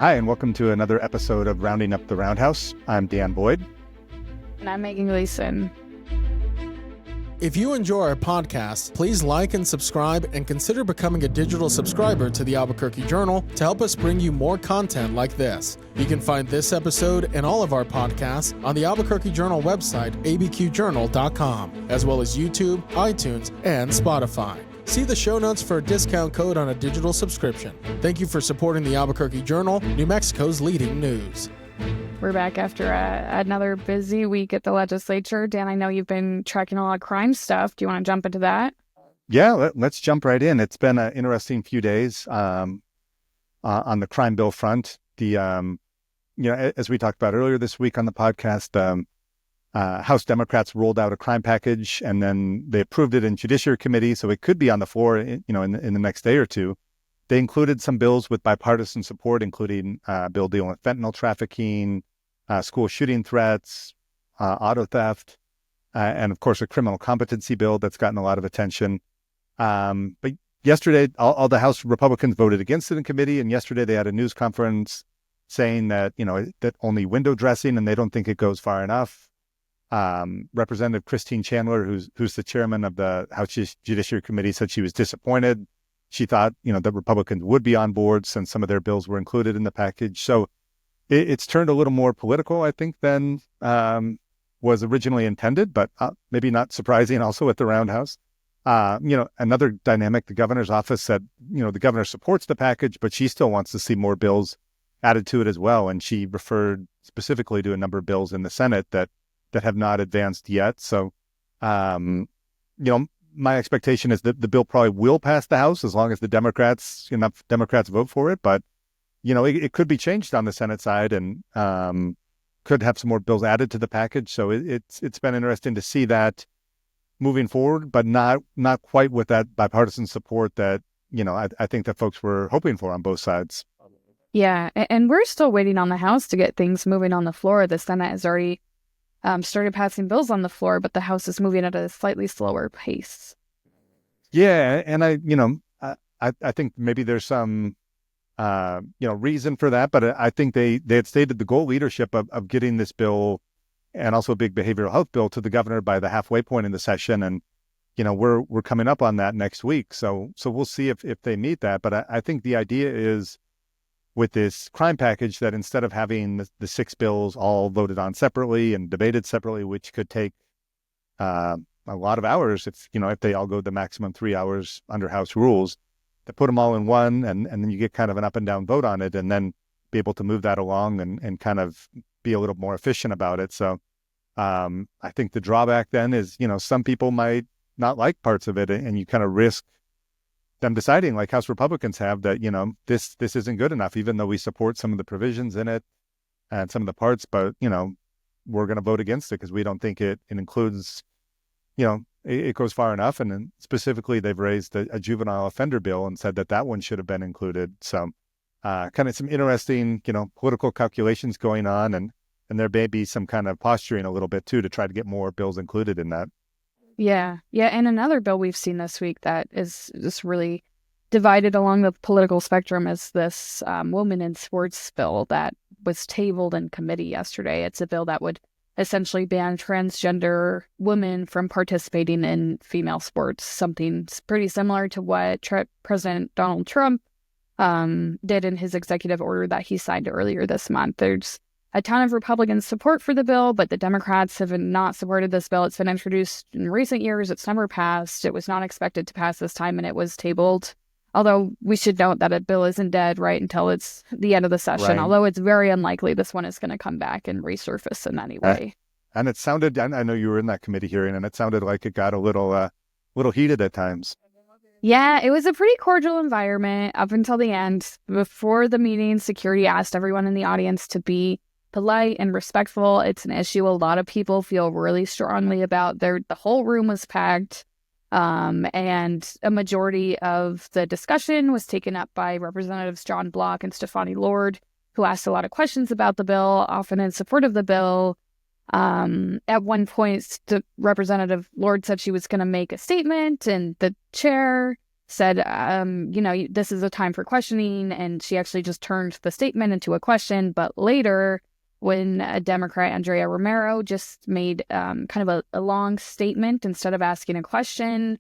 Hi, and welcome to another episode of Rounding Up the Roundhouse. I'm Dan Boyd. And I'm Megan Gleason. If you enjoy our podcast, please like and subscribe and consider becoming a digital subscriber to the Albuquerque Journal to help us bring you more content like this. You can find this episode and all of our podcasts on the Albuquerque Journal website, abqjournal.com, as well as YouTube, iTunes, and Spotify. See the show notes for a discount code on a digital subscription. Thank you for supporting the Albuquerque Journal, New Mexico's leading news. We're back after another busy week at the Legislature. Dan, I know you've been tracking a lot of crime stuff. Do you want to jump into that? Yeah, let's jump right in. It's been an interesting few days on the crime bill front. As we talked about earlier this week on the podcast, House Democrats rolled out a crime package, and then they approved it in Judiciary Committee, so it could be on the floor, in the next day or two. They included some bills with bipartisan support, including a bill dealing with fentanyl trafficking, school shooting threats, auto theft, and of course a criminal competency bill that's gotten a lot of attention. But yesterday, all the House Republicans voted against it in committee, and yesterday they had a news conference saying that that only window dressing, and they don't think it goes far enough. Representative Christine Chandler, who's the chairman of the House Judiciary Committee, said she was disappointed. She thought, the Republicans would be on board since some of their bills were included in the package. So it's turned a little more political, I think, than was originally intended, but maybe not surprising also at the Roundhouse. Another dynamic, the governor's office said, the governor supports the package, but she still wants to see more bills added to it as well. And she referred specifically to a number of bills in the Senate that have not advanced yet. So, my expectation is that the bill probably will pass the House as long as enough Democrats vote for it. But, it could be changed on the Senate side and could have some more bills added to the package. So it's been interesting to see that moving forward, but not quite with that bipartisan support that, I think that folks were hoping for on both sides. Yeah, and we're still waiting on the House to get things moving on the floor. The Senate has already started passing bills on the floor, but the House is moving at a slightly slower pace. Yeah, and I think maybe there's some reason for that, but I think they had stated the goal leadership of getting this bill and also a big behavioral health bill to the governor by the halfway point in the session, and we're coming up on that next week, so we'll see if they meet that. But I think the idea is, with this crime package, that instead of having the six bills all voted on separately and debated separately, which could take a lot of hours if they all go the maximum 3 hours under House rules, to put them all in one, and then you get kind of an up and down vote on it, and then be able to move that along and kind of be a little more efficient about it. So I think the drawback then is, some people might not like parts of it, and you kind of risk them deciding, like House Republicans have, that, this isn't good enough, even though we support some of the provisions in it and some of the parts, but, we're going to vote against it because we don't think it includes, it goes far enough. And then specifically, they've raised a juvenile offender bill and said that one should have been included. So kind of some interesting, political calculations going on, and there may be some kind of posturing a little bit too to try to get more bills included in that. Yeah. And another bill we've seen this week that is just really divided along the political spectrum is this woman in sports bill that was tabled in committee yesterday. It's a bill that would essentially ban transgender women from participating in female sports, something pretty similar to what President Donald Trump did in his executive order that he signed earlier this month. There's a ton of Republican support for the bill, but the Democrats have not supported this bill. It's been introduced in recent years. It's never passed. It was not expected to pass this time, and it was tabled. Although we should note that a bill isn't dead right until it's the end of the session, right. Although it's very unlikely this one is going to come back and resurface in any way. And it sounded, I know you were in that committee hearing, and it sounded like it got a little heated at times. Yeah, it was a pretty cordial environment up until the end. Before the meeting, security asked everyone in the audience to be polite and respectful. It's an issue a lot of people feel really strongly about. The whole room was packed, and a majority of the discussion was taken up by Representatives John Block and Stefani Lord, who asked a lot of questions about the bill, often in support of the bill. At one point, Representative Lord said she was going to make a statement, and the chair said, this is a time for questioning. And she actually just turned the statement into a question. But later, when a Democrat, Andrea Romero, just made kind of a long statement instead of asking a question,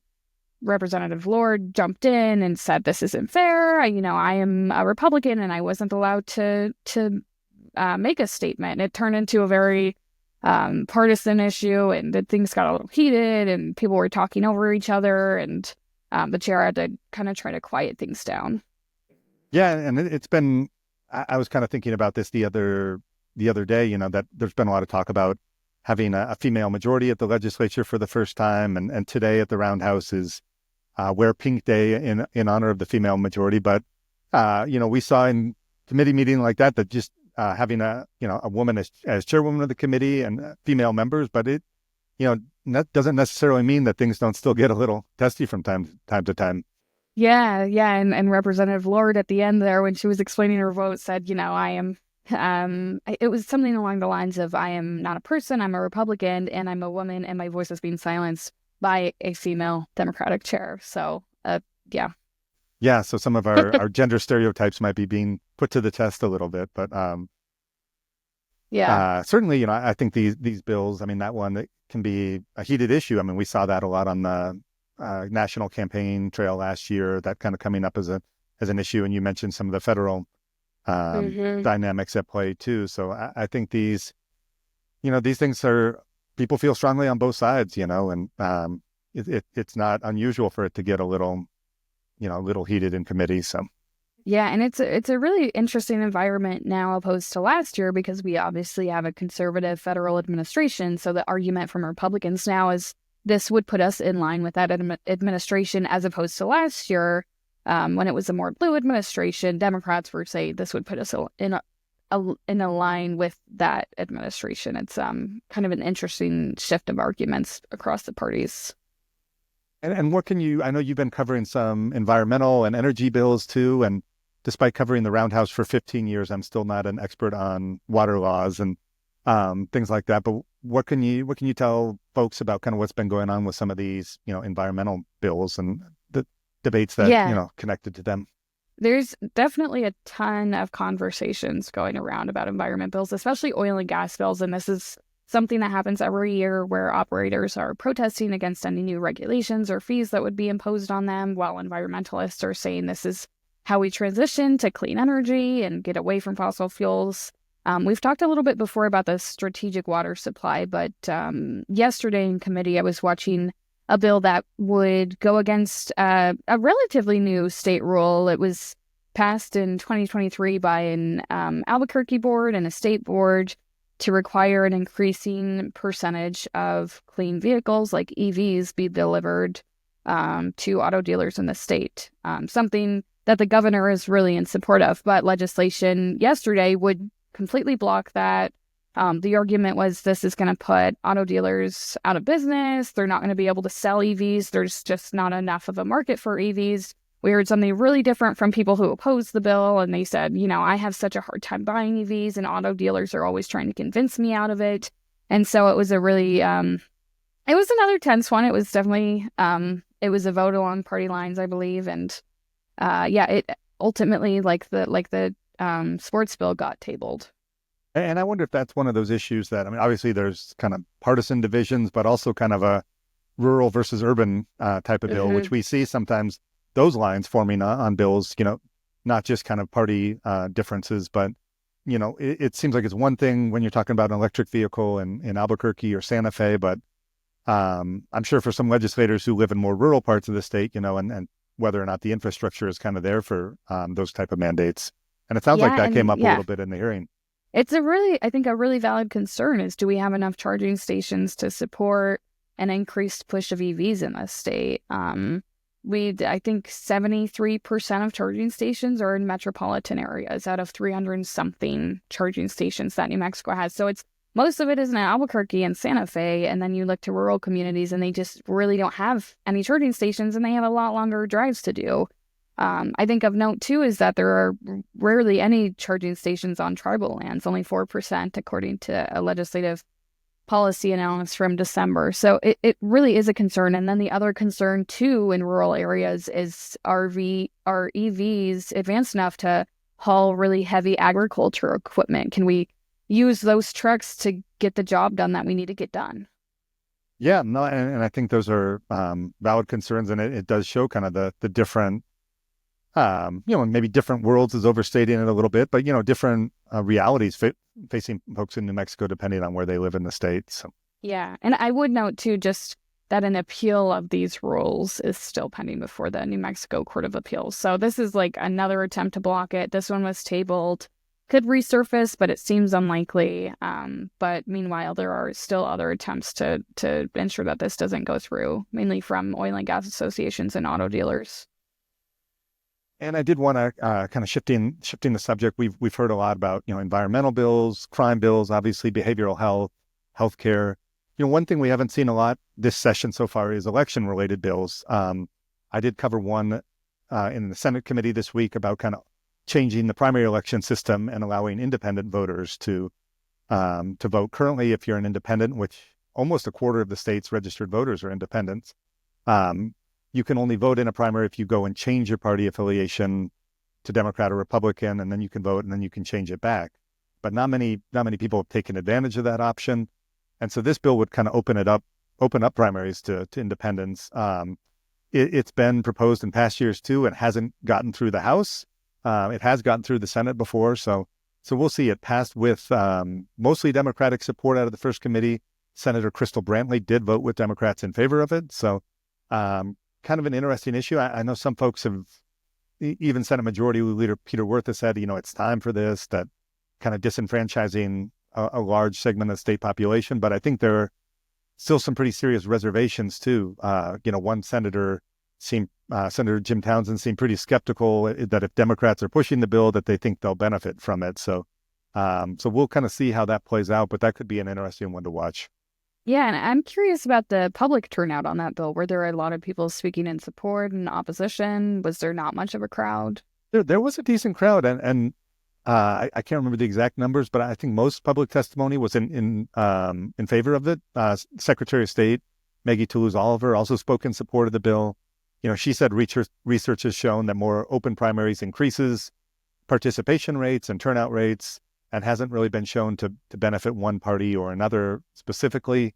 Representative Lord jumped in and said, "This isn't fair. I am a Republican and I wasn't allowed to make a statement." It turned into a very partisan issue, and things got a little heated, and people were talking over each other, and the chair had to kind of try to quiet things down. Yeah, and it's been. I was kind of thinking about this the other day. That there's been a lot of talk about having a female majority at the legislature for the first time, and today at the Roundhouse is Wear Pink Day in honor of the female majority. But we saw in committee meeting like that just having a woman as chairwoman of the committee and female members, but it that doesn't necessarily mean that things don't still get a little testy from time to time. Yeah, and Representative Lord at the end there, when she was explaining her vote, said, I am. It was something along the lines of, "I am not a person, I'm a Republican, and I'm a woman, and my voice is being silenced by a female Democratic chair." So, yeah. Yeah, so some of our gender stereotypes might be being put to the test a little bit, but certainly, I think these bills, I mean, that one, that can be a heated issue. I mean, we saw that a lot on the national campaign trail last year, that kind of coming up as an issue, and you mentioned some of the federal dynamics at play too. So I think these things people feel strongly on both sides, and it's not unusual for it to get a little heated in committee. So yeah, and it's a really interesting environment now opposed to last year, because we obviously have a conservative federal administration. So the argument from Republicans now is this would put us in line with that administration, as opposed to last year. When it was a more blue administration, Democrats were saying this would put us in a line with that administration. It's kind of an interesting shift of arguments across the parties. And what I know you've been covering some environmental and energy bills too, and despite covering the Roundhouse for 15 years, I'm still not an expert on water laws and things like that. But what can you tell folks about kind of what's been going on with some of these, environmental bills and the debates that, connected to them? There's definitely a ton of conversations going around about environment bills, especially oil and gas bills. And this is something that happens every year, where operators are protesting against any new regulations or fees that would be imposed on them, while environmentalists are saying this is how we transition to clean energy and get away from fossil fuels. We've talked a little bit before about the strategic water supply, but yesterday in committee, I was watching a bill that would go against a relatively new state rule. It was passed in 2023 by an Albuquerque board and a state board to require an increasing percentage of clean vehicles like EVs be delivered to auto dealers in the state. Something that the governor is really in support of, but legislation yesterday would completely block that. The argument was this is going to put auto dealers out of business. They're not going to be able to sell EVs. There's just not enough of a market for EVs. We heard something really different from people who opposed the bill, and they said, I have such a hard time buying EVs, and auto dealers are always trying to convince me out of it. And so it was a really, it was another tense one. It was definitely, it was a vote along party lines, I believe. And it ultimately, like the sports bill, got tabled. And I wonder if that's one of those issues that, I mean, obviously there's kind of partisan divisions, but also kind of a rural versus urban type of bill, which we see sometimes those lines forming on bills, not just kind of party differences, but, it seems like it's one thing when you're talking about an electric vehicle in Albuquerque or Santa Fe, but I'm sure for some legislators who live in more rural parts of the state, and whether or not the infrastructure is kind of there for those type of mandates. And it sounds like that came up a little bit in the hearing. It's a really valid concern is, do we have enough charging stations to support an increased push of EVs in the state? I think 73% of charging stations are in metropolitan areas out of 300 and something charging stations that New Mexico has. So most of it is in Albuquerque and Santa Fe. And then you look to rural communities and they just really don't have any charging stations, and they have a lot longer drives to do. I think of note, too, is that there are rarely any charging stations on tribal lands, only 4%, according to a legislative policy announced from December. So it really is a concern. And then the other concern too in rural areas is are EVs advanced enough to haul really heavy agriculture equipment? Can we use those trucks to get the job done that we need to get done? Yeah, no, and I think those are valid concerns, and it does show kind of the different, maybe different worlds is overstating it a little bit, but different realities facing folks in New Mexico depending on where they live in the state. So. Yeah, and I would note too just that an appeal of these rules is still pending before the New Mexico Court of Appeals. So this is like another attempt to block it. This one was tabled. Could resurface, but it seems unlikely. But meanwhile, there are still other attempts to ensure that this doesn't go through, mainly from oil and gas associations and auto dealers. And I did want to kind of shifting the subject. We've heard a lot about environmental bills, crime bills, obviously behavioral health, healthcare. One thing we haven't seen a lot this session so far is election related bills. I did cover one in the Senate committee this week about kind of changing the primary election system and allowing independent voters to vote. Currently, if you're an independent, which almost a quarter of the state's registered voters are independents, you can only vote in a primary if you go and change your party affiliation to Democrat or Republican, and then you can vote and then you can change it back. But not many people have taken advantage of that option. And so this bill would kind of open up primaries to independents. It's been proposed in past years too, and hasn't gotten through the House. It has gotten through the Senate before, so we'll see. It passed with mostly Democratic support out of the first committee. Senator Crystal Brantley did vote with Democrats in favor of it. So kind of an interesting issue. I know some folks have, even Senate Majority Leader Peter Wirth has said, it's time for this, that kind of disenfranchising a large segment of the state population. But I think there are still some pretty serious reservations too. One senator Senator Jim Townsend seemed pretty skeptical that if Democrats are pushing the bill, that they think they'll benefit from it. So we'll kind of see how that plays out, but that could be an interesting one to watch. Yeah, and I'm curious about the public turnout on that bill. Were there a lot of people speaking in support and opposition? Was there not much of a crowd? There was a decent crowd, and I can't remember the exact numbers, but I think most public testimony was in favor of it. Secretary of State Maggie Toulouse-Oliver also spoke in support of the bill. She said research has shown that more open primaries increases participation rates and turnout rates, and hasn't really been shown to benefit one party or another specifically.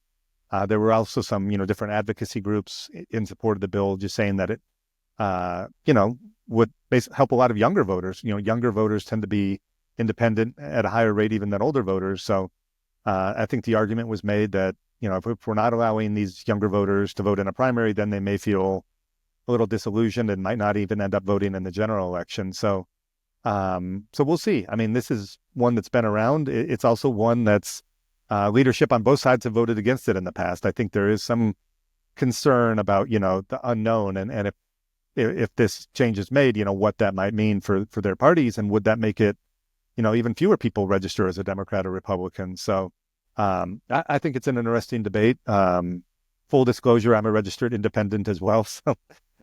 There were also some, different advocacy groups in support of the bill, just saying that it, would help a lot of younger voters. Younger voters tend to be independent at a higher rate even than older voters. So I think the argument was made that, if we're not allowing these younger voters to vote in a primary, then they may feel a little disillusioned and might not even end up voting in the general election. So we'll see. I mean, this is one that's been around. It's also one that's leadership on both sides have voted against it in the past. I think there is some concern about, the unknown and if this change is made, what that might mean for their parties, and would that make it, even fewer people register as a Democrat or Republican. So I think it's an interesting debate. Full disclosure, I'm a registered independent as well. So,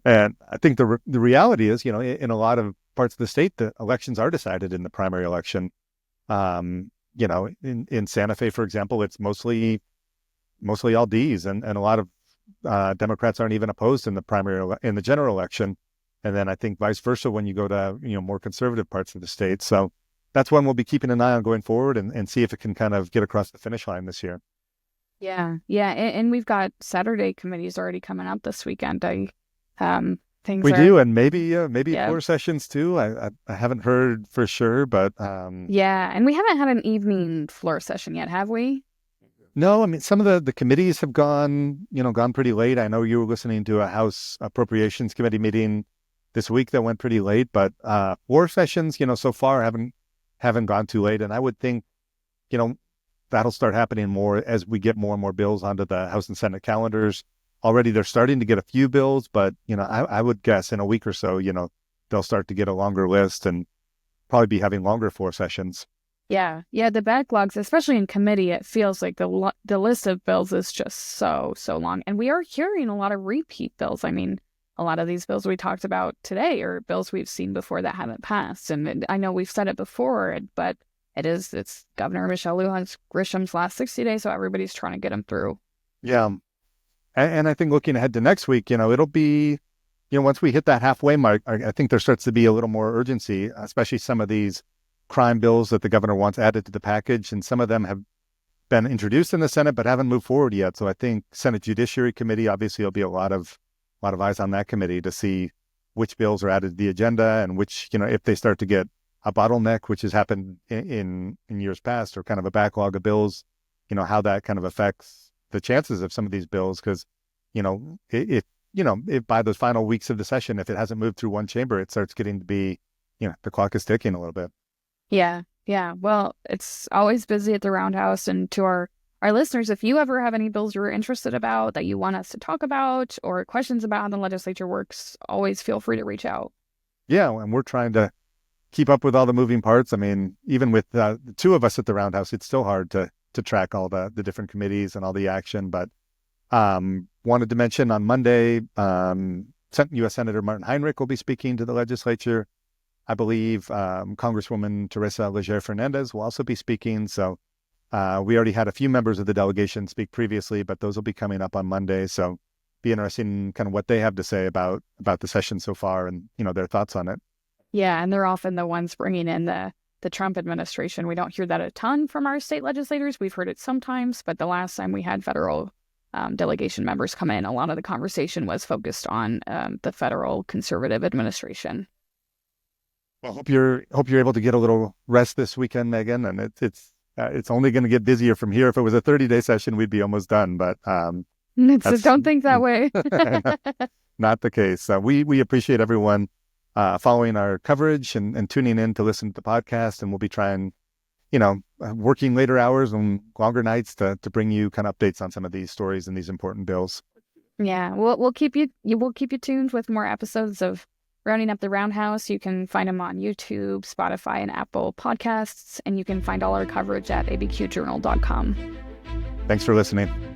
and I think the reality is, in a lot of parts of the state, the elections are decided in the primary election. In Santa Fe, for example, it's mostly all Ds, and a lot of Democrats aren't even opposed in the general election. And then I think vice versa when you go to more conservative parts of the state. So that's one we'll be keeping an eye on going forward and see if it can kind of get across the finish line this year. Yeah, and we've got Saturday committees already coming up this weekend. We do, and maybe floor sessions too. I haven't heard for sure, but yeah, and we haven't had an evening floor session yet, have we? No, I mean, some of the committees have gone pretty late. I know you were listening to a House Appropriations Committee meeting this week that went pretty late, but floor sessions, so far haven't gone too late, and I would think, that'll start happening more as we get more and more bills onto the House and Senate calendars. Already they're starting to get a few bills, but, I would guess in a week or so, they'll start to get a longer list and probably be having longer floor sessions. Yeah, the backlogs, especially in committee, it feels like the list of bills is just so long. And we are hearing a lot of repeat bills. I mean, a lot of these bills we talked about today are bills we've seen before that haven't passed. And I know we've said it before, but it's Governor Michelle Lujan Grisham's last 60 days, so everybody's trying to get him through. Yeah. And I think looking ahead to next week, it'll be, once we hit that halfway mark, I think there starts to be a little more urgency, especially some of these crime bills that the governor wants added to the package. And some of them have been introduced in the Senate, but haven't moved forward yet. So I think Senate Judiciary Committee, obviously, there'll be a lot of eyes on that committee to see which bills are added to the agenda and which, if they start to get a bottleneck, which has happened in years past, or kind of a backlog of bills, how that kind of affects the chances of some of these bills. Because, if by those final weeks of the session, if it hasn't moved through one chamber, it starts getting to be, the clock is ticking a little bit. Yeah. Well, it's always busy at the Roundhouse. And to our listeners, if you ever have any bills you're interested about that you want us to talk about, or questions about how the legislature works, always feel free to reach out. Yeah. And we're trying to keep up with all the moving parts. I mean, even with the two of us at the Roundhouse, it's still hard to track all the different committees and all the action. But wanted to mention on Monday, U.S. Senator Martin Heinrich will be speaking to the legislature. I believe Congresswoman Teresa Leger-Fernandez will also be speaking. So we already had a few members of the delegation speak previously, but those will be coming up on Monday. So be interesting kind of what they have to say about the session so far and, their thoughts on it. Yeah, and they're often the ones bringing in the Trump administration. We don't hear that a ton from our state legislators. We've heard it sometimes, but the last time we had federal delegation members come in, a lot of the conversation was focused on the federal conservative administration. Well, hope you're able to get a little rest this weekend, Megan. And it's only going to get busier from here. If it was a 30-day session, we'd be almost done. But don't think that way. Not the case. We appreciate everyone following our coverage and tuning in to listen to the podcast. And we'll be trying, working later hours and longer nights to bring you kind of updates on some of these stories and these important bills. Yeah, we'll keep you tuned with more episodes of Rounding Up the Roundhouse. You can find them on YouTube, Spotify, and Apple Podcasts, and you can find all our coverage at abqjournal.com. Thanks for listening.